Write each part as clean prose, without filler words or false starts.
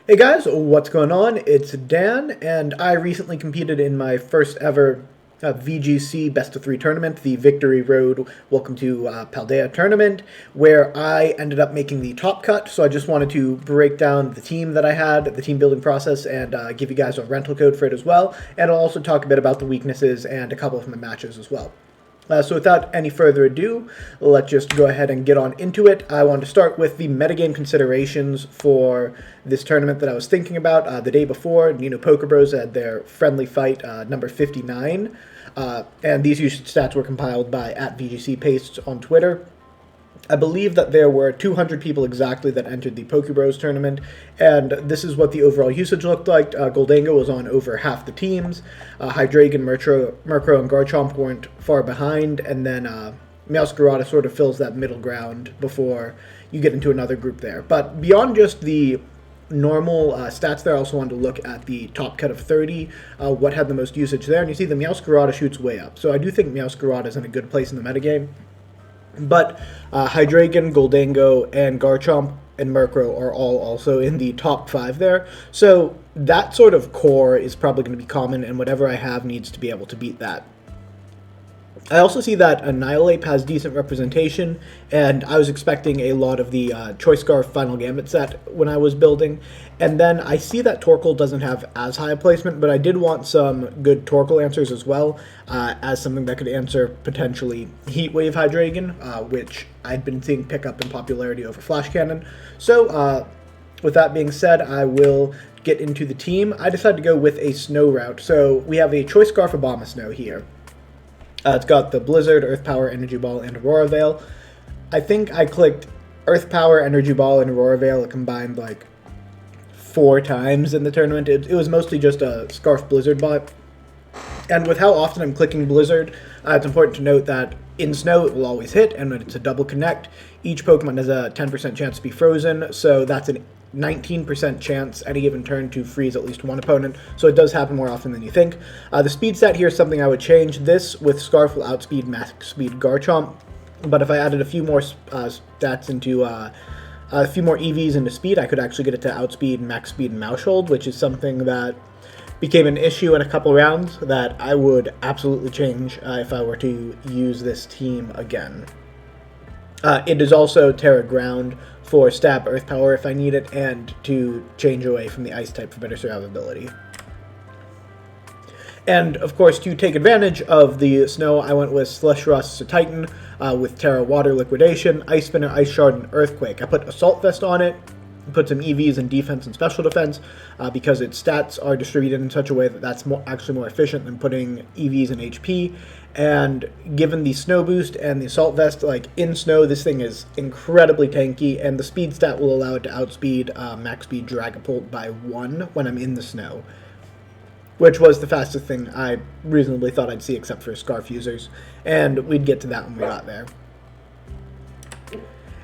Hey guys, what's going on? It's Dan, and I recently competed in my first ever VGC Best of 3 tournament, the Victory Road Welcome to Paldea tournament, where I ended up making the top cut. So I just wanted to break down the team that I had, the team building process, and give you guys a rental code for it as well. And I'll also talk a bit about the weaknesses and a couple of my matches as well. So without any further ado, let's just go ahead and get on into it. I wanted to start with the metagame considerations for this tournament that I was thinking about. The day before, Poker Bros had their friendly fight number 59, and these usage stats were compiled by @VGC Pastes on Twitter. I believe that there were 200 people exactly that entered the Pokebros tournament, and this is what the overall usage looked like. Goldango was on over half the teams. Hydreigon, Murkrow, and Garchomp weren't far behind, and then Meowscarada sort of fills that middle ground before you get into another group there. But beyond just the normal stats there, I also wanted to look at the top cut of 30, what had the most usage there, and you see the Meowscarada shoots way up. So I do think Meowscarada is in a good place in the metagame. But Hydreigon, Goldango, and Garchomp and Murkrow are all also in the top 5 there. So that sort of core is probably going to be common, and whatever I have needs to be able to beat that. I also see that Annihilape has decent representation, and I was expecting a lot of the Choice Scarf Final Gambit set when I was building. And then I see that Torkoal doesn't have as high a placement, but I did want some good Torkoal answers as well, as something that could answer potentially Heat Wave Hydreigon, which I'd been seeing pick up in popularity over Flash Cannon. So with that being said, I will get into the team. I decided to go with a Snow route. So we have a Choice Scarf Abomasnow here. It's got the Blizzard, Earth Power, Energy Ball, and Aurora Veil. I think I clicked Earth Power, Energy Ball, and Aurora Veil combined like 4 times in the tournament. It was mostly just a Scarf Blizzard bot. And with how often I'm clicking Blizzard, it's important to note that in Snow it will always hit, and when it's a double connect, each Pokemon has a 10% chance to be frozen, so that's an 19% chance any given turn to freeze at least one opponent, so it does happen more often than you think. The speed stat here is something I would change. This with Scarf will outspeed max speed Garchomp, but if I added a few more stats into a few more EVs into speed, I could actually get it to outspeed max speed Maushold, which is something that became an issue in a couple rounds that I would absolutely change if I were to use this team again. It is also Terra Ground for Stab Earth Power if I need it, and to change away from the Ice type for better survivability. And of course, to take advantage of the Snow, I went with Slush Rust Cetitan with Terra Water Liquidation, Ice Spinner, Ice Shard, and Earthquake. I put Assault Vest on it, put some EVs in defense and special defense because its stats are distributed in such a way that that's actually more efficient than putting EVs in HP. And given the Snow boost and the Assault Vest, like in Snow, this thing is incredibly tanky, and the speed stat will allow it to outspeed max speed Dragapult by 1 when I'm in the Snow, which was the fastest thing I reasonably thought I'd see except for Scarf users, and we'd get to that when we got there.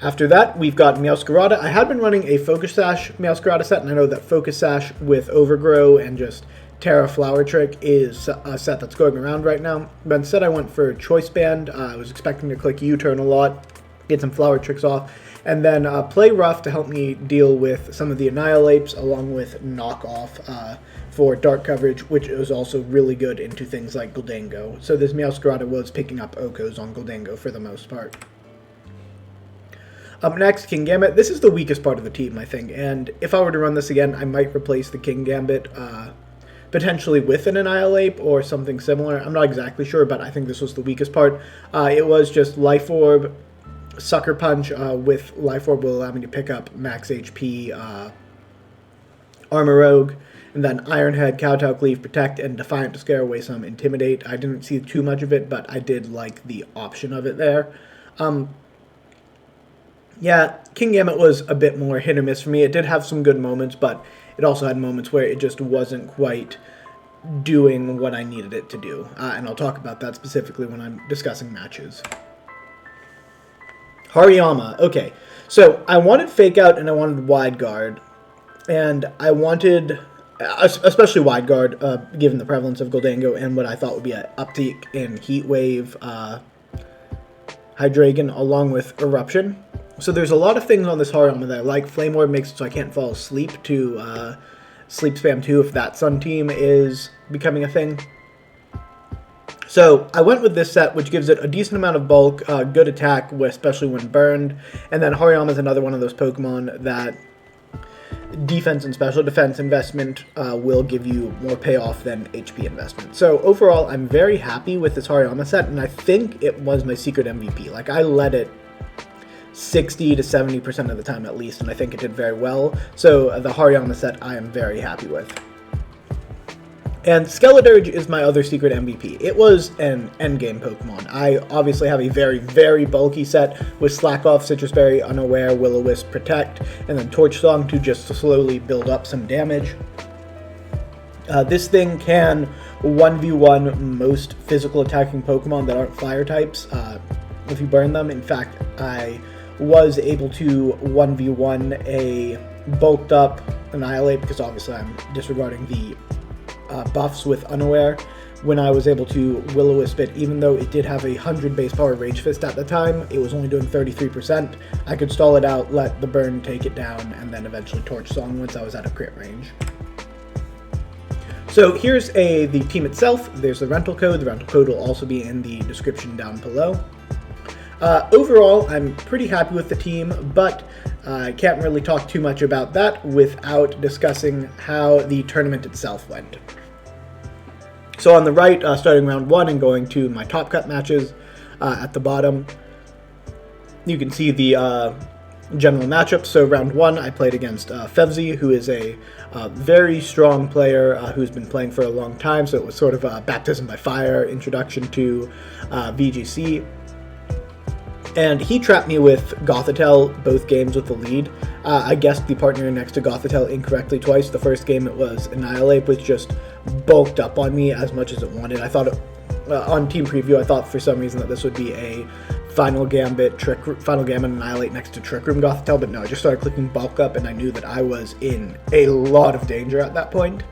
After that, we've got Meowscarada. I had been running a Focus Sash Meowscarada set, and I know that Focus Sash with Overgrow and just Terra Flower Trick is a set that's going around right now. But instead I went for Choice Band. I was expecting to click U-turn a lot, get some Flower Tricks off, and then play Rough to help me deal with some of the Annihilapes, along with Knockoff for Dark coverage, which is also really good into things like Goldango. So this Meowscarada was picking up Okos on Goldango for the most part. Up next, Kingambit. This is the weakest part of the team, I think, and if I were to run this again, I might replace the Kingambit potentially with an Annihilape or something similar. I'm not exactly sure, but I think this was the weakest part. It was just Life Orb, Sucker Punch with Life Orb will allow me to pick up max HP Armor Rogue, and then Iron Head, Kowtow Cleave, Protect, and Defiant to scare away some Intimidate. I didn't see too much of it, but I did like the option of it there. Yeah, Kingambit was a bit more hit or miss for me. It did have some good moments, but it also had moments where it just wasn't quite doing what I needed it to do. And I'll talk about that specifically when I'm discussing matches. Hariyama. Okay, so I wanted Fake Out and I wanted Wide Guard. And I wanted, especially Wide Guard, given the prevalence of Goldango and what I thought would be an uptick in Heat Wave Hydreigon along with Eruption. So there's a lot of things on this Hariyama that I like. Flame Orb makes it so I can't fall asleep to Sleep Spam 2 if that Sun team is becoming a thing. So I went with this set, which gives it a decent amount of bulk, good attack, especially when burned. And then Hariyama is another one of those Pokemon that defense and special defense investment will give you more payoff than HP investment. So overall, I'm very happy with this Hariyama set, and I think it was my secret MVP. Like, I led it 60 to 70% of the time at least, and I think it did very well. So the Hariyama set I am very happy with. And Skeledirge is my other secret MVP. It was an endgame Pokemon. I obviously have a very, very bulky set with Slack Off, Citrus Berry, Unaware, Will-O-Wisp, Protect, and then Torch Song to just slowly build up some damage. This thing can 1v1 most physical attacking Pokemon that aren't fire types if you burn them. In fact, I was able to 1v1 a bulked up Annihilate, because obviously I'm disregarding the buffs with Unaware, when I was able to Will-O-Wisp it. Even though it did have a 100 base power Rage Fist at the time, it was only doing 33%. I could stall it out, let the burn take it down, and then eventually Torch Song once I was out of crit range. So here's the team itself. There's the rental code. The rental code will also be in the description down below. Overall, I'm pretty happy with the team, but I can't really talk too much about that without discussing how the tournament itself went. So on the right, starting round 1 and going to my top cut matches at the bottom, you can see the general matchup. So round 1, I played against Fevzi, who is a very strong player who's been playing for a long time, so it was sort of a baptism by fire introduction to VGC. And he trapped me with Gothitelle both games with the lead. I guessed the partner next to Gothitelle incorrectly twice. The first game it was Annihilate, which just bulked up on me as much as it wanted. I thought on Team Preview, I thought for some reason that this would be a Final Gambit Annihilate next to Trick Room Gothitelle, but no, I just started clicking bulk up, and I knew that I was in a lot of danger at that point.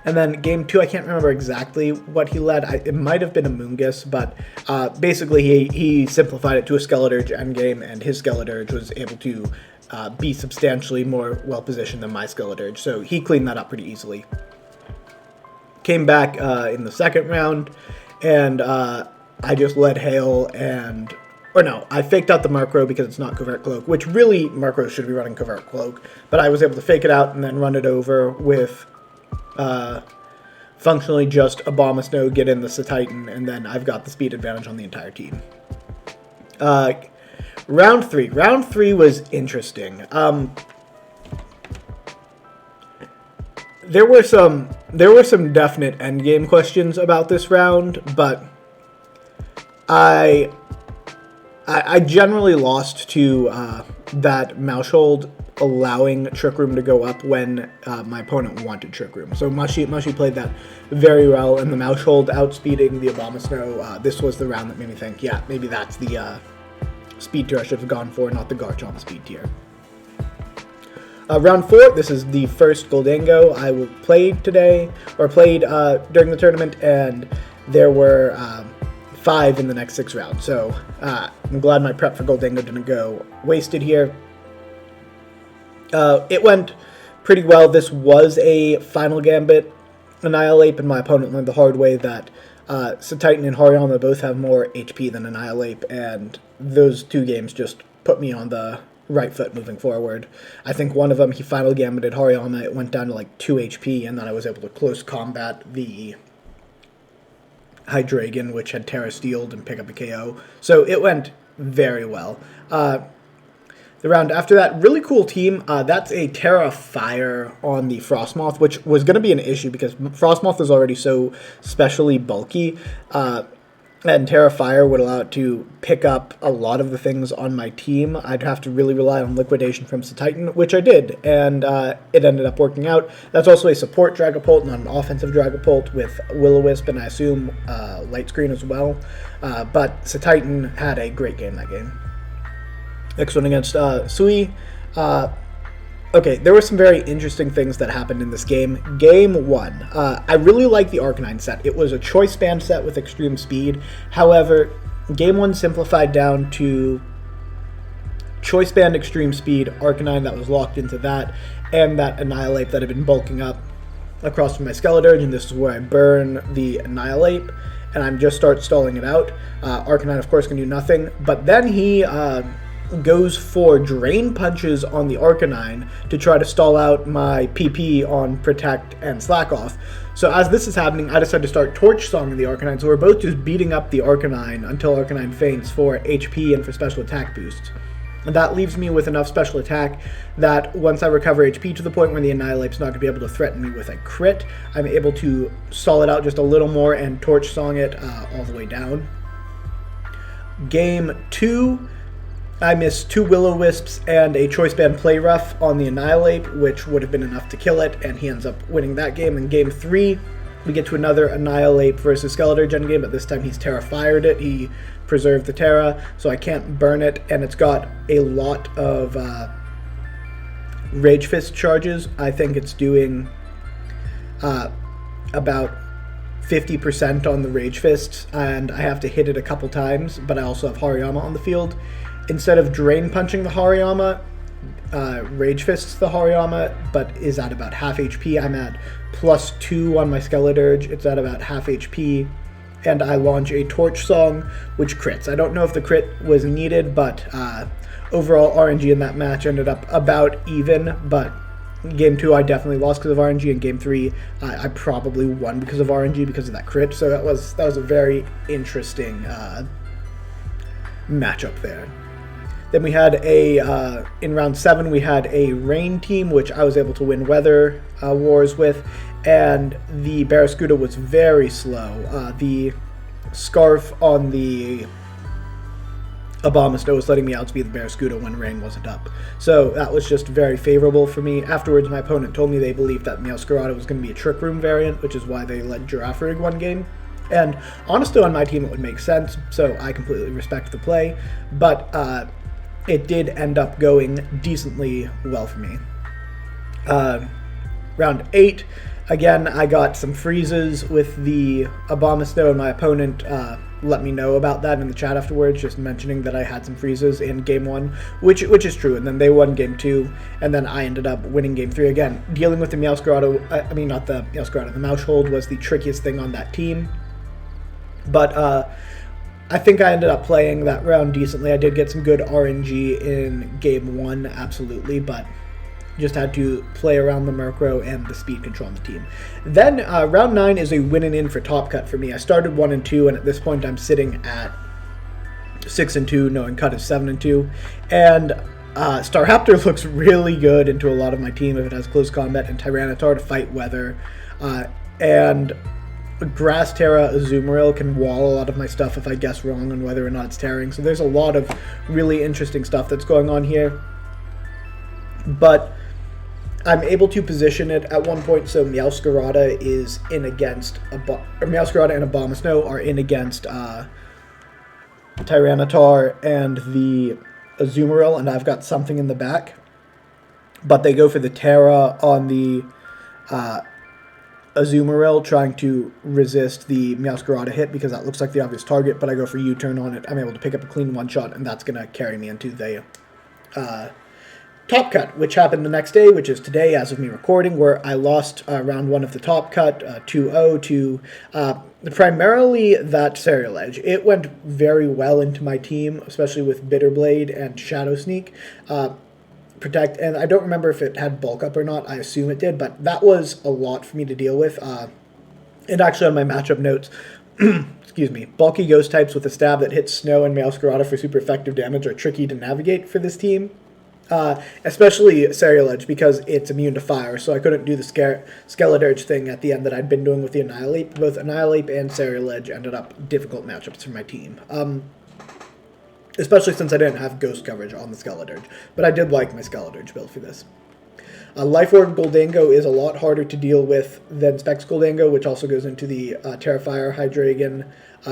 And then game 2, I can't remember exactly what he led. It might have been a Moongus, but basically he simplified it to a Skeledirge endgame, and his Skeledirge was able to be substantially more well-positioned than my Skeledirge, so he cleaned that up pretty easily. Came back in the second round, and I just led Hail I faked out the Murkrow because it's not Covert Cloak, which really Murkrow should be running Covert Cloak, but I was able to fake it out and then run it over with functionally just Abomasnow, get in the Cetitan, and then I've got the speed advantage on the entire team. Round 3. Round 3 was interesting. There were some definite endgame questions about this round, but I generally lost to that Maushold allowing Trick Room to go up when my opponent wanted Trick Room. So Mushy played that very well, and the Maushold outspeeding the Abomasnow, this was the round that made me think, yeah, maybe that's the speed tier I should have gone for, not the Garchomp speed tier. Round 4, this is the first Goldango I played during the tournament, and there were 5 in the next 6 rounds. So I'm glad my prep for Goldango didn't go wasted here. It went pretty well. This was a Final Gambit Annihilate, and my opponent learned the hard way that Cetitan and Hariyama both have more HP than Annihilate, and those 2 games just put me on the right foot moving forward. I think one of them, he Final Gambited Hariyama, it went down to like 2 HP, and then I was able to close combat the Hydreigon, which had Terra Steeled, and pick up a KO. So it went very well. The round after that, really cool team. That's a Terra Fire on the Frostmoth, which was going to be an issue because Frostmoth is already so specially bulky, and Terra Fire would allow it to pick up a lot of the things on my team. I'd have to really rely on Liquidation from Cetitan, which I did, and it ended up working out. That's also a support Dragapult, not an offensive Dragapult, with Will-O-Wisp, and I assume Light Screen as well. But Cetitan had a great game that game. Next one against Sui. Okay, there were some very interesting things that happened in this game. Game 1. I really like the Arcanine set. It was a choice band set with extreme speed. However, Game 1 simplified down to Choice Band Extreme Speed, Arcanine that was locked into that, and that Annihilate that had been bulking up across from my Skeledirge, and this is where I burn the Annihilate, and I'm just start stalling it out. Arcanine, of course, can do nothing, but then he goes for Drain Punches on the Arcanine to try to stall out my PP on Protect and Slack Off. So as this is happening, I decide to start Torch Songing the Arcanine, so we're both just beating up the Arcanine until Arcanine faints for HP and for special attack boosts. And that leaves me with enough special attack that once I recover HP to the point where the Annihilate's not going to be able to threaten me with a crit, I'm able to stall it out just a little more and Torch Song it all the way down. Game 2, I missed 2 Will-O-Wisps and a Choice Band Play Rough on the Annihilate, which would have been enough to kill it, and he ends up winning that game. In Game 3, we get to another Annihilate versus Skeledirge endgame, but this time he's Terra Fired it. He preserved the Terra, so I can't burn it, and it's got a lot of Rage Fist charges. I think it's doing about 50% on the Rage Fists, and I have to hit it a couple times, but I also have Hariyama on the field. Instead of Drain Punching the Hariyama, Rage Fists the Hariyama, but is at about half HP. I'm at +2 on my Skeledirge. It's at about half HP, and I launch a Torch Song, which crits. I don't know if the crit was needed, but overall RNG in that match ended up about even, but Game 2 I definitely lost because of RNG, and Game 3 I probably won because of RNG because of that crit, so that was a very interesting matchup there. Then we had in round 7, we had a rain team, which I was able to win weather wars with, and the Barraskewda was very slow. The Scarf on the Abomasnow was letting me outspeed the Barraskewda when rain wasn't up. So that was just very favorable for me. Afterwards, my opponent told me they believed that Meowscarada was going to be a Trick Room variant, which is why they let Girafarig one game. And honestly, on my team, it would make sense, so I completely respect the play, but it did end up going decently well for me. Round 8, again, I got some freezes with the Abomasnow, and my opponent let me know about that in the chat afterwards, just mentioning that I had some freezes in Game 1, which is true, and then they won Game 2, and then I ended up winning Game 3 again. Dealing with the Meowscarada, not the Meowscarada, the Maushold was the trickiest thing on that team. But I think I ended up playing that round decently. I did get some good RNG in Game 1, absolutely, but just had to play around the Murkrow and the speed control on the team. Then round 9 is a win and in for Top Cut for me. I started 1-2, and at this point I'm sitting at 6-2, knowing Cut is 7-2. And Staraptor looks really good into a lot of my team if it has close combat, and Tyranitar to fight weather. And Grass Terra Azumarill can wall a lot of my stuff if I guess wrong on whether or not it's tearing. So there's a lot of really interesting stuff that's going on here. But I'm able to position it at one point so Meowscarada is in against Meowscarada and Abomasnow are in against Tyranitar and the Azumarill, and I've got something in the back. But they go for the Terra on the Azumarill, trying to resist the Meowscarada hit because that looks like the obvious target, but I go for U-turn on it. I'm able to pick up a clean one-shot, and that's going to carry me into the Top Cut, which happened the next day, which is today as of me recording, where I lost round 1 of the Top Cut 2-0 to primarily that Cereal-Edge. It went very well into my team, especially with Bitterblade and Shadow Sneak. Protect, and I don't remember if it had bulk up or not. I assume it did, but that was a lot for me to deal with. And actually on my matchup notes, excuse me, bulky ghost types with a stab that hits Snow and Meowscarada for super effective damage are tricky to navigate for this team. Especially Cereal-Edge because it's immune to fire, so I couldn't do the Skeledirge thing at the end that I'd been doing with the Annihilate. Both Annihilate and Cereal-Edge ended up difficult matchups for my team. Especially since I didn't have ghost coverage on the Skeledirge. But I did like my Skeledirge build for this. Life Orb Goldango is a lot harder to deal with than Specs Goldango, which also goes into the Terrifier Hydreigon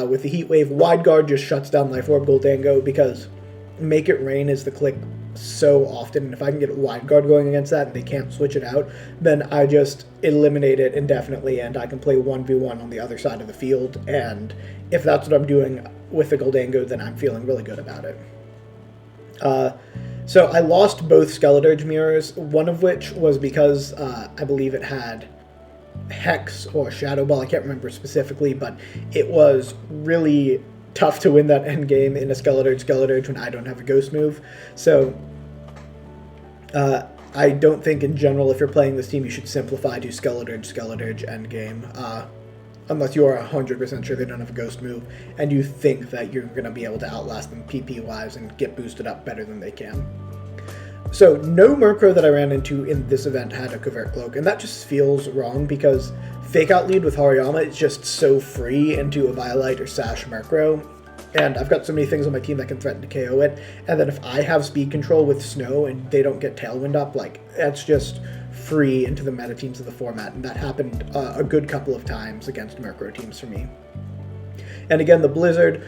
with the Heat Wave. Wide Guard just shuts down Life Orb Goldango because Make It Rain is the click so often, and if I can get Wide Guard going against that and they can't switch it out, then I just eliminate it indefinitely and I can play 1v1 on the other side of the field, and if that's what I'm doing with the Goldango, then I'm feeling really good about it. So I lost both Skeledirge mirrors, one of which was because I believe it had Hex or Shadow Ball, I can't remember specifically, but it was really tough to win that end game in a Skeledirge when I don't have a Ghost move. So I don't think in general, if you're playing this team, you should simplify to Skeledirge end game, unless you are 100% sure they don't have a Ghost move, and you think that you're going to be able to outlast them PP-wise and get boosted up better than they can. So no Murkrow that I ran into in this event had a Covert Cloak, and that just feels wrong because Fake Out Lead with Hariyama is just so free into a Violite or Sash Murkrow, and I've got so many things on my team that can threaten to KO it, and then if I have speed control with Snow and they don't get Tailwind up, like, that's just free into the meta teams of the format, and that happened a good couple of times against Murkrow teams for me. And again, the Blizzard,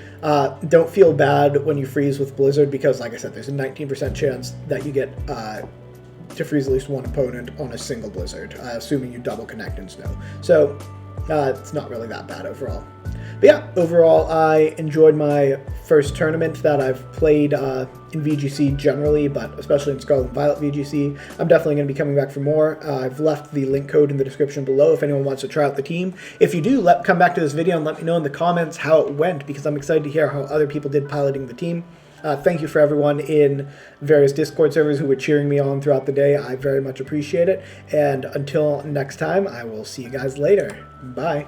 don't feel bad when you freeze with Blizzard because, like I said, there's a 19% chance that you get to freeze at least one opponent on a single Blizzard, assuming you double connect in Snow. So it's not really that bad overall. But yeah, overall, I enjoyed my first tournament that I've played in VGC generally, but especially in Scarlet and Violet VGC. I'm definitely going to be coming back for more. I've left the link code in the description below if anyone wants to try out the team. If you do, come back to this video and let me know in the comments how it went, because I'm excited to hear how other people did piloting the team. Thank you for everyone in various Discord servers who were cheering me on throughout the day. I very much appreciate it. And until next time, I will see you guys later. Bye.